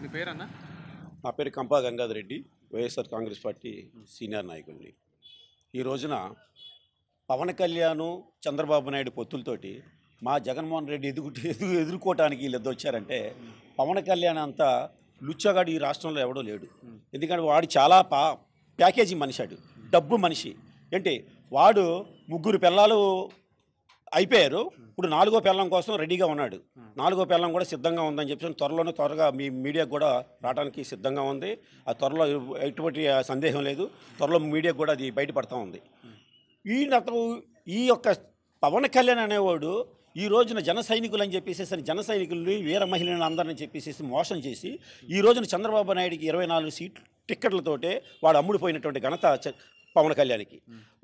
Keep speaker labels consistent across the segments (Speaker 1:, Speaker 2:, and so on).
Speaker 1: నీ పేరన్నా?
Speaker 2: నా పేరు కంపా గంగాధర్ రెడ్డి, వైఎస్ఆర్ కాంగ్రెస్ పార్టీ సీనియర్ నాయకుడిని. ఈ రోజున పవన్ కళ్యాణ్ చంద్రబాబు నాయుడు పొత్తులతోటి మా జగన్మోహన్ రెడ్డి ఎదుర్కోవటానికి వీళ్ళిద్దరు వచ్చారంటే, పవన్ కళ్యాణ్ అంతా లుచ్చగాడు ఈ రాష్ట్రంలో ఎవడో లేడు. ఎందుకంటే వాడు చాలా ప్యాకేజీ మనిషాడు, డబ్బు మనిషి. ఏంటి వాడు 3 పిల్లలు అయిపోయారు, ఇప్పుడు 4వ పిల్లం కోసం రెడీగా ఉన్నాడు. 4వ పిల్లం కూడా సిద్ధంగా ఉందని చెప్పి త్వరగా మీ మీడియాకు కూడా రావడానికి సిద్ధంగా ఉంది. ఆ త్వరలో ఎటువంటి సందేహం లేదు, త్వరలో మీడియాకు కూడా అది బయటపడతా ఉంది. ఈ యొక్క పవన్ కళ్యాణ్ అనేవాడు ఈ రోజున జన సైనికులు అని చెప్పేసి జన సైనికుల్ని వీర మహిళలను అందరిని చెప్పేసి మోసం చేసి ఈ రోజున చంద్రబాబు నాయుడికి 24 సీట్లు టిక్కెట్లతోటే వాడు అమ్ముడిపోయినటువంటి ఘనత పవన్ కళ్యాణ్కి.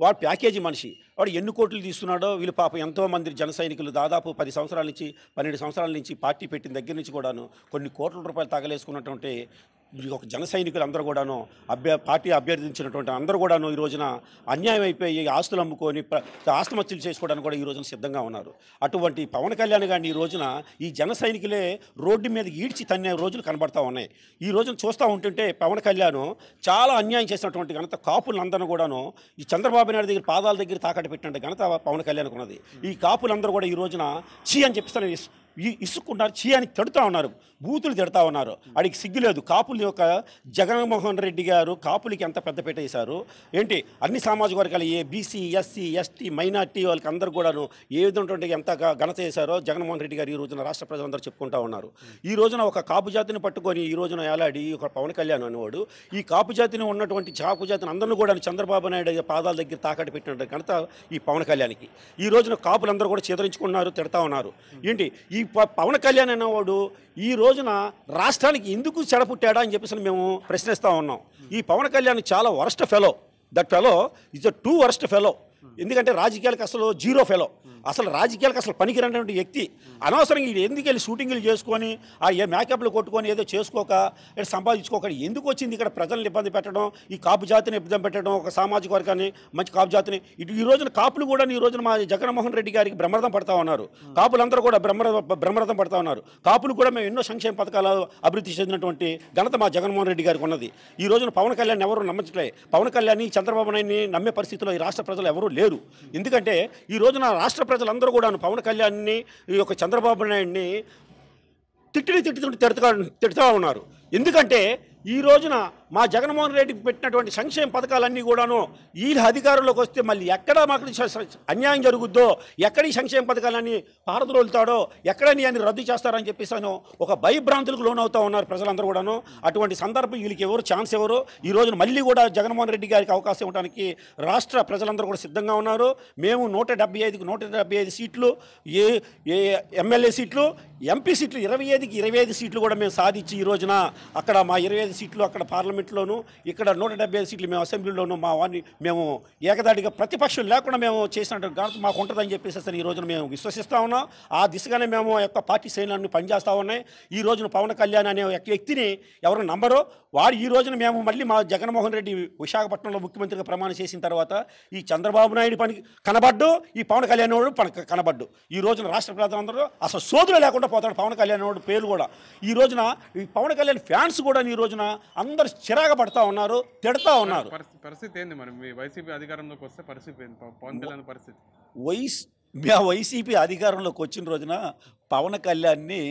Speaker 2: వాడు ప్యాకేజీ మనిషి. వాడు ఎన్ని కోట్లు తీస్తున్నాడో వీళ్ళు పాపం ఎంతోమంది జన సైనికులు దాదాపు 10 సంవత్సరాల నుంచి 12 సంవత్సరాల నుంచి పార్టీ పెట్టిన దగ్గర నుంచి కూడాను కొన్ని కోట్ల రూపాయలు తగలేసుకున్నటువంటి ఒక జన సైనికులు అందరూ కూడాను పార్టీ అభ్యర్థించినటువంటి అందరూ కూడాను ఈ రోజున అన్యాయం అయిపోయి ఆస్తులు అమ్ముకొని ఆస్తుమత్తులు చేసుకోవడానికి కూడా ఈ రోజున సిద్ధంగా ఉన్నారు. అటువంటి పవన్ కళ్యాణ్ గారిని ఈ రోజున ఈ జన సైనికులే రోడ్డు మీద ఈడ్చి తన్నే రోజులు కనబడతా ఉన్నాయి. ఈ రోజున చూస్తూ ఉంటుంటే పవన్ కళ్యాణ్ చాలా అన్యాయం చేసినటువంటి ఘనత కాపులందరూ కూడాను ఈ చంద్రబాబు నాయుడు దగ్గర పాదాల దగ్గర తాకట్టు పెట్టినట్టు ఘనత పవన్ కళ్యాణ్కి ఉన్నది. ఈ కాపులందరూ కూడా ఈ రోజున చీ అని చెప్పిస్తాను ఇసుక్కుంటారు, చీ అని తిడుతూ ఉన్నారు, బూతులు తిడతా ఉన్నారు. అడిగి సిగ్గులేదు. కాపుల యొక్క జగన్మోహన్ రెడ్డి గారు కాపులకి ఎంత పెద్దపీట వేశారు. ఏంటి అన్ని సామాజిక వర్గాలు బీసీ, ఎస్సీ, ఎస్టీ, మైనార్టీ వాళ్ళకి అందరూ కూడాను ఏ విధంగా ఎంత ఘనత చేశారో జగన్మోహన్ రెడ్డి గారు ఈ రోజున రాష్ట్ర ప్రజలందరూ చెప్పుకుంటూ ఉన్నారు. ఈ రోజున ఒక కాపు జాతిని పట్టుకొని ఈ రోజున ఏలాడి ఒక పవన్ కళ్యాణ్ అనేవాడు ఈ కాపు జాతిని ఉన్నటువంటి కాపు జాతిని అందరినీ కూడా చంద్రబాబు నాయుడు పాదాల దగ్గర తాకట్టు పెట్టిన ఘనత ఈ పవన్ కళ్యాణ్కి. ఈ రోజున కాపులందరూ కూడా చేదరించుకున్నారు, తిడతా ఉన్నారు. ఏంటి ఈ పవన్ కళ్యాణ్ అనేవాడు ఈ రోజున రాష్ట్రానికి ఎందుకు చెడపుట్టాడా అని చెప్పేసి మేము ప్రశ్నిస్తూ ఉన్నాం. ఈ పవన్ కళ్యాణ్ చాలా worst fellow. That fellow is a two worst fellow. ఎందుకంటే రాజకీయాలకు అసలు జీరో ఫెలో, అసలు రాజకీయాలకు అసలు పనికిరానటువంటి వ్యక్తి. అనవసరంగా ఇది ఎందుకు వెళ్ళి షూటింగ్లు చేసుకొని ఏ మేకప్లు కొట్టుకొని ఏదో చేసుకోక సంపాదించుకోక ఎందుకు వచ్చింది ఇక్కడ ప్రజలను ఇబ్బంది పెట్టడం, ఈ కాపు జాతిని ఇబ్బంది పెట్టడం, ఒక సామాజిక వర్గాన్ని మంచి కాపు జాతిని ఈ రోజున కాపులు కూడా ఈ రోజున మా జగన్మోహన్ రెడ్డి గారికి బ్రహ్మరథం పడతా ఉన్నారు. కాపులందరూ కూడా బ్రహ్మరథం పడతా ఉన్నారు. కాపులు కూడా మేము ఎన్నో సంక్షేమ పథకాలు అభివృద్ధి చెందినటువంటి ఘనత మా జగన్మోహన్ రెడ్డి గారికి ఉన్నది. ఈ రోజున పవన్ కళ్యాణ్ ఎవరు నమ్మట్లే. పవన్ కళ్యాణ్ చంద్రబాబు నాయుడిని నమ్మే పరిస్థితిలో ఈ రాష్ట్ర ప్రజలు ఎవరూ లేరు. ఎందుకంటే ఈ రోజున రాష్ట్ర ప్రజలందరూ కూడా పవన్ కళ్యాణ్ని ఈ యొక్క చంద్రబాబు నాయుడిని తిడుతూ ఉన్నారు. ఎందుకంటే ఈ రోజున మా జగన్మోహన్ రెడ్డికి పెట్టినటువంటి సంక్షేమ పథకాలన్నీ కూడాను ఈ అధికారంలోకి వస్తే మళ్ళీ ఎక్కడ మాకు అన్యాయం జరుగుద్దో, ఎక్కడ ఈ సంక్షేమ పథకాలన్నీ పారద్రోలుతాడో, ఎక్కడని అని రద్దు చేస్తారని చెప్పేసాను ఒక భయభ్రాంతులకు లోనవుతూ ఉన్నారు ప్రజలందరూ కూడాను. అటువంటి సందర్భం వీళ్ళకి ఎవరు ఛాన్స్ ఎవరు ఈ రోజున మళ్ళీ కూడా జగన్మోహన్ రెడ్డి గారికి అవకాశం ఇవ్వడానికి రాష్ట్ర ప్రజలందరూ కూడా సిద్ధంగా ఉన్నారు. మేము 175కి 175 సీట్లు, ఎమ్మెల్యే సీట్లు, ఎంపీ సీట్లు 25కి 25 సీట్లు కూడా మేము సాధించి ఈ రోజున అక్కడ మా 25 సీట్లు అక్కడ పార్లమెంట్లోను, ఇక్కడ 175 సీట్లు మేము అసెంబ్లీలోను మా వారిని మేము ఏకదాటిగా ప్రతిపక్షం లేకుండా మేము చేసినట్టు ఘనత మాకు ఉంటుందని చెప్పేసి ఈ రోజున మేము విశ్వసిస్తూ ఉన్నాం. ఆ దిశగానే మేము యొక్క పార్టీ శ్రేణులన్నీ పనిచేస్తూ ఉన్నాయి. ఈ రోజున పవన్ కళ్యాణ్ అనే వ్యక్తిని ఎవరు నమ్మరో వాడు ఈ రోజున మేము మళ్ళీ మా జగన్మోహన్ రెడ్డి విశాఖపట్నంలో ముఖ్యమంత్రిగా ప్రమాణం చేసిన తర్వాత ఈ చంద్రబాబు నాయుడు పని కనబడ్డు, ఈ పవన్ కళ్యాణ్ వాడు కనబడ్డు. ఈ రోజున రాష్ట్ర ప్రజలందరూ అసలు సోదరులు లేకుండా పోతాడు పవన్ కళ్యాణ్ వాడు పేరు కూడా. ఈ రోజున ఈ పవన్ కళ్యాణ్ ఫ్యాన్స్ కూడా ఈ రోజున అందరు చిరాగా పడతా ఉన్నారు, తిడతా ఉన్నారు.
Speaker 1: పరిస్థితి ఏంది మరి? మీ వైసీపీ అధికారంలోకి వస్తే పరిస్థితి ఏంది? పవన్ కళ్యాణ్ పరిస్థితి
Speaker 2: వైసీపీ అధికారంలోకి వచ్చిన రోజున పవన్ కళ్యాణ్ని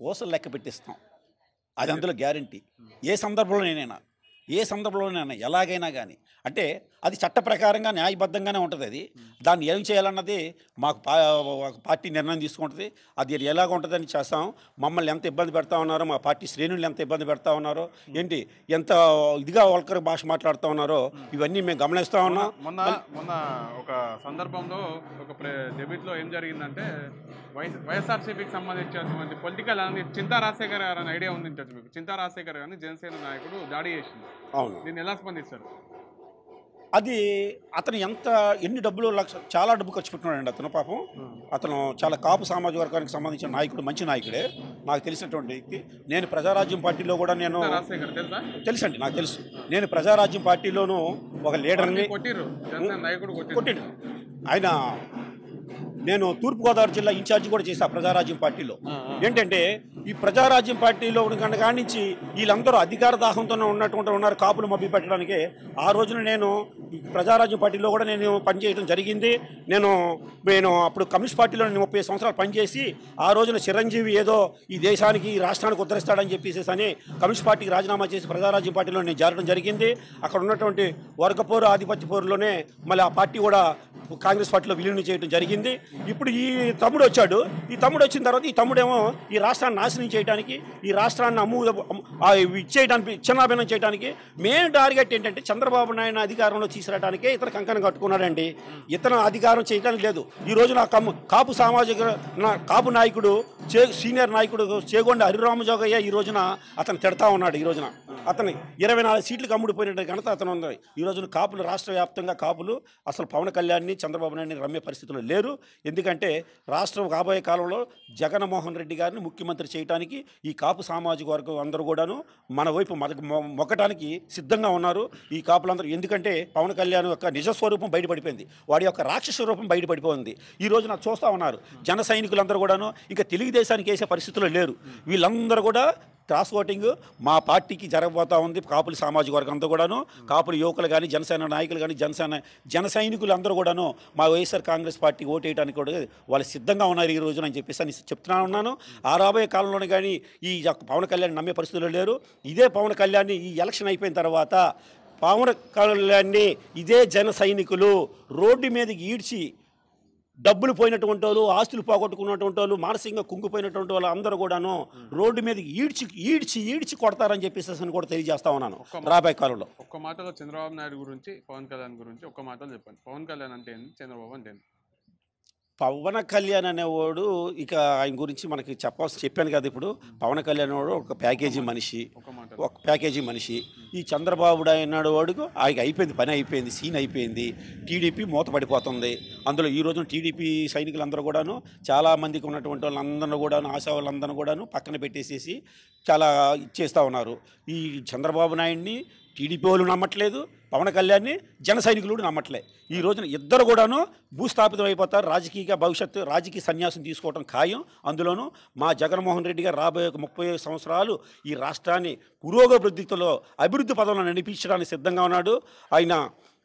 Speaker 2: ఓసలు లెక్క పెట్టిస్తాం, అది అందులో గ్యారంటీ. ఏ సందర్భంలోనైనా ఎలాగైనా కానీ అంటే అది చట్ట ప్రకారంగా న్యాయబద్ధంగానే ఉంటుంది. అది దాన్ని ఏం చేయాలన్నది మాకు పార్టీ నిర్ణయం తీసుకుంటుంది. అది ఎలాగ ఉంటుందని చేస్తాం. మమ్మల్ని ఎంత ఇబ్బంది పెడతా ఉన్నారో, మా పార్టీ శ్రేణులు ఎంత ఇబ్బంది పెడతా ఉన్నారో, ఏంటి ఎంత ఇదిగా వల్కర్ భాష మాట్లాడుతూ ఉన్నారో ఇవన్నీ మేము గమనిస్తూ ఉన్నాం.
Speaker 1: మొన్న ఒక సందర్భంలో ఒక డెబిట్లో ఏం జరిగిందంటే వైఎస్ఆర్సీపీకి సంబంధించినటువంటి పొలిటికల్ అనేది చింతా రాజశేఖర్ గారు అనే ఐడియా ఉంది మీకు. చింతా రాజశేఖర్ గారిని జనసేన నాయకుడు దాడి చేసింది.
Speaker 2: అవును,
Speaker 1: దీన్ని ఎలా స్పందిస్తారు?
Speaker 2: అది అతను ఎన్ని డబ్బులు చాలా డబ్బు ఖర్చు పెట్టుకున్నాడండి అతను. పాపం అతను చాలా కాపు సామాజిక వర్గానికి సంబంధించిన నాయకుడు, మంచి నాయకుడే, నాకు తెలిసినటువంటి వ్యక్తి. నేను ప్రజారాజ్యం పార్టీలో కూడా తెలుసండి, నాకు తెలుసు. నేను ప్రజారాజ్యం పార్టీలోనూ ఒక లీడర్ని
Speaker 1: కొట్టిండు.
Speaker 2: ఆయన నేను తూర్పుగోదావరి జిల్లా ఇన్ఛార్జి కూడా చేశా ప్రజారాజ్యం పార్టీలో. ఏంటంటే ఈ ప్రజారాజ్యం పార్టీలో ఉన్న కాడి నుంచి వీళ్ళందరూ అధికార దాహంతోనే ఉన్నారు కాపులు మభ్య పెట్టడానికి. ఆ రోజున నేను ప్రజారాజ్యం పార్టీలో కూడా నేను పనిచేయడం జరిగింది. నేను అప్పుడు కమ్యూనిస్ట్ పార్టీలో 30 సంవత్సరాలు పనిచేసి ఆ రోజున చిరంజీవి ఏదో ఈ దేశానికి ఈ రాష్ట్రానికి ఉద్ధరిస్తాడని చెప్పేసి అని కమ్యూనిస్ట్ పార్టీకి రాజీనామా చేసి ప్రజారాజ్యం పార్టీలో నేను చేరడం జరిగింది. అక్కడ ఉన్నటువంటి వర్గపోరు ఆధిపత్య పోరులోనే మళ్ళీ ఆ పార్టీ కూడా కాంగ్రెస్ పార్టీలో విలీనం చేయడం జరిగింది. ఇప్పుడు ఈ తమ్ముడు వచ్చాడు. ఈ తమ్ముడు వచ్చిన తర్వాత ఈ తమ్ముడేమో ఈ రాష్ట్రాన్ని నాశనం చేయడానికి, ఈ రాష్ట్రాన్ని ఇచ్చేయడానికి, చిన్నాభిన్నం చేయడానికి మెయిన్ టార్గెట్ ఏంటంటే చంద్రబాబు నాయుడు అధికారంలో తీసుకురావడానికే ఇతను కంకణం కట్టుకున్నాడండి. ఇతను అధికారం చేయడానికి లేదు. ఈ రోజు నా కాపు కాపు నాయకుడు సీనియర్ నాయకుడు చేగొండ హరిరామజోగయ్య ఈ రోజున అతను తిడతా ఉన్నాడు. ఈ రోజున అతను 24 సీట్లకు అమ్ముడిపోయినట్టు ఘనత అతను ఉంది. ఈ రోజున కాపులు రాష్ట్ర వ్యాప్తంగా కాపులు అసలు పవన్ కళ్యాణ్ని చంద్రబాబు నాయుడిని రమ్మే పరిస్థితుల్లో లేరు. ఎందుకంటే రాష్ట్రం రాబోయే కాలంలో జగన్మోహన్ రెడ్డి గారిని ముఖ్యమంత్రి చేయడానికి ఈ కాపు సామాజిక వర్గం అందరూ కూడాను మన వైపు మొక్కడానికి సిద్ధంగా ఉన్నారు ఈ కాపులందరూ. ఎందుకంటే పవన్ కళ్యాణ్ యొక్క నిజస్వరూపం బయటపడిపోయింది, వాడి యొక్క రాక్షస రూపం బయటపడిపోయింది. ఈ రోజున చూస్తూ ఉన్నారు జన సైనికులందరూ కూడాను ఇంకా తెలుగుదేశానికి వేసే పరిస్థితుల్లో లేరు. వీళ్ళందరూ కూడా క్రాస్ ఓటింగ్ మా పార్టీకి జరగబోతూ ఉంది. కాపుల సామాజిక వర్గం అంతా కూడాను, కాపుల యువకులు కానీ, జనసేన నాయకులు కానీ, జన సైనికులు అందరూ కూడాను మా వైఎస్ఆర్ కాంగ్రెస్ పార్టీకి ఓటు వేయడానికి కూడా వాళ్ళు సిద్ధంగా ఉన్నారు ఈ రోజున అని చెప్పేసి అని చెప్తున్నా ఉన్నాను. ఆ రాబోయే కాలంలోనే కానీ ఈ పవన్ కళ్యాణ్ నమ్మే పరిస్థితుల్లో లేరు. ఇదే పవన్ కళ్యాణ్ని ఈ ఎలక్షన్ అయిపోయిన తర్వాత పవన్ కళ్యాణ్ని ఇదే జన సైనికులు రోడ్డు మీదకి ఈడ్చి డబ్బులు పోయినటువంటి వాళ్ళు, ఆస్తులు పోగొట్టుకున్నటువంటి వాళ్ళు, మానసికంగా కుంగిపోయినటువంటి వాళ్ళు అందరూ కూడాను రోడ్డు మీద ఈడ్చి కొడతారని చెప్పేసి కూడా తెలియజేస్తా ఉన్నాను. రాబోయే కాలంలో
Speaker 1: ఒక్క మాటలో చంద్రబాబు నాయుడు గురించి, పవన్ కళ్యాణ్ గురించి ఒక్క మాటలో చెప్పండి. పవన్ కళ్యాణ్ అంటే ఏంటి, చంద్రబాబు అంటే ఏంటి?
Speaker 2: పవన్ కళ్యాణ్ అనేవాడు ఇక ఆయన గురించి మనకి చెప్పాను కదా. ఇప్పుడు పవన్ కళ్యాణ్ వాడు ఒక ప్యాకేజీ మనిషి. ఈ చంద్రబాబు నాయుడు వాడుకు ఆయన అయిపోయింది, పని అయిపోయింది, సీన్ అయిపోయింది. టీడీపీ మూతపడిపోతుంది. అందులో ఈ రోజున టీడీపీ సైనికులందరూ కూడాను చాలామందికి ఉన్నటువంటి వాళ్ళందరూ కూడాను, ఆశా వాళ్ళందరూ కూడాను పక్కన పెట్టేసేసి చాలా ఇచ్చేస్తూ ఉన్నారు. ఈ చంద్రబాబు నాయుడిని టీడీపీ వాళ్ళు నమ్మట్లేదు, పవన్ కళ్యాణ్ని జన సైనికులు నమ్మట్లే. ఈ రోజున ఇద్దరు కూడాను భూస్థాపితం అయిపోతారు. రాజకీయ సన్యాసం తీసుకోవడం ఖాయం. అందులోనూ మా జగన్మోహన్ రెడ్డి గారు రాబోయే 30 సంవత్సరాలు ఈ రాష్ట్రాన్ని అభివృద్ధి పదంలో నడిపించడానికి సిద్ధంగా ఉన్నాడు. ఆయన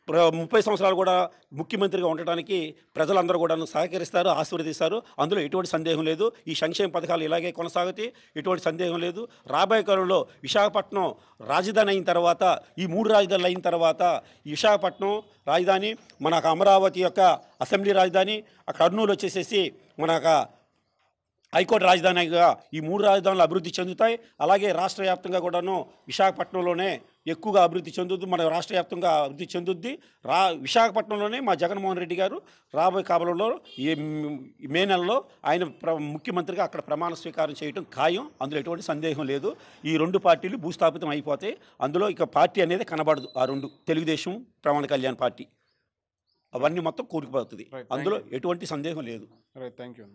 Speaker 2: 30 సంవత్సరాలు కూడా ముఖ్యమంత్రిగా ఉండటానికి ప్రజలందరూ కూడా సహకరిస్తారు, ఆశీర్వదిస్తారు. అందులో ఎటువంటి సందేహం లేదు. ఈ సంక్షేమ పథకాలు ఇలాగే కొనసాగుతాయి, ఎటువంటి సందేహం లేదు. రాబోయే కాలంలో విశాఖపట్నం రాజధాని అయిన తర్వాత, ఈ 3 రాజధానులు అయిన తర్వాత ఈ విశాఖపట్నం రాజధాని, మన అమరావతి యొక్క అసెంబ్లీ రాజధాని, కర్నూలు వచ్చేసేసి మన హైకోర్టు రాజధానిగా ఈ 3 రాజధానులు అభివృద్ధి చెందుతాయి. అలాగే రాష్ట్ర వ్యాప్తంగా కూడాను విశాఖపట్నంలోనే ఎక్కువగా అభివృద్ధి చెందుద్ది, మన రాష్ట్ర వ్యాప్తంగా అభివృద్ధి చెందుద్ది. విశాఖపట్నంలోనే మా జగన్మోహన్ రెడ్డి గారు రాబోయే కాలంలో ఈ మే నెలలో ఆయన ముఖ్యమంత్రిగా అక్కడ ప్రమాణ స్వీకారం చేయడం ఖాయం. అందులో ఎటువంటి సందేహం లేదు. ఈ 2 పార్టీలు భూస్థాపితం అయిపోతాయి. అందులో ఇక పార్టీ అనేది కనబడదు. ఆ 2 తెలుగుదేశం, పవన్ కళ్యాణ్ పార్టీ అవన్నీ మొత్తం కూలిపోతుంది. అందులో ఎటువంటి సందేహం లేదు.
Speaker 1: Thank you.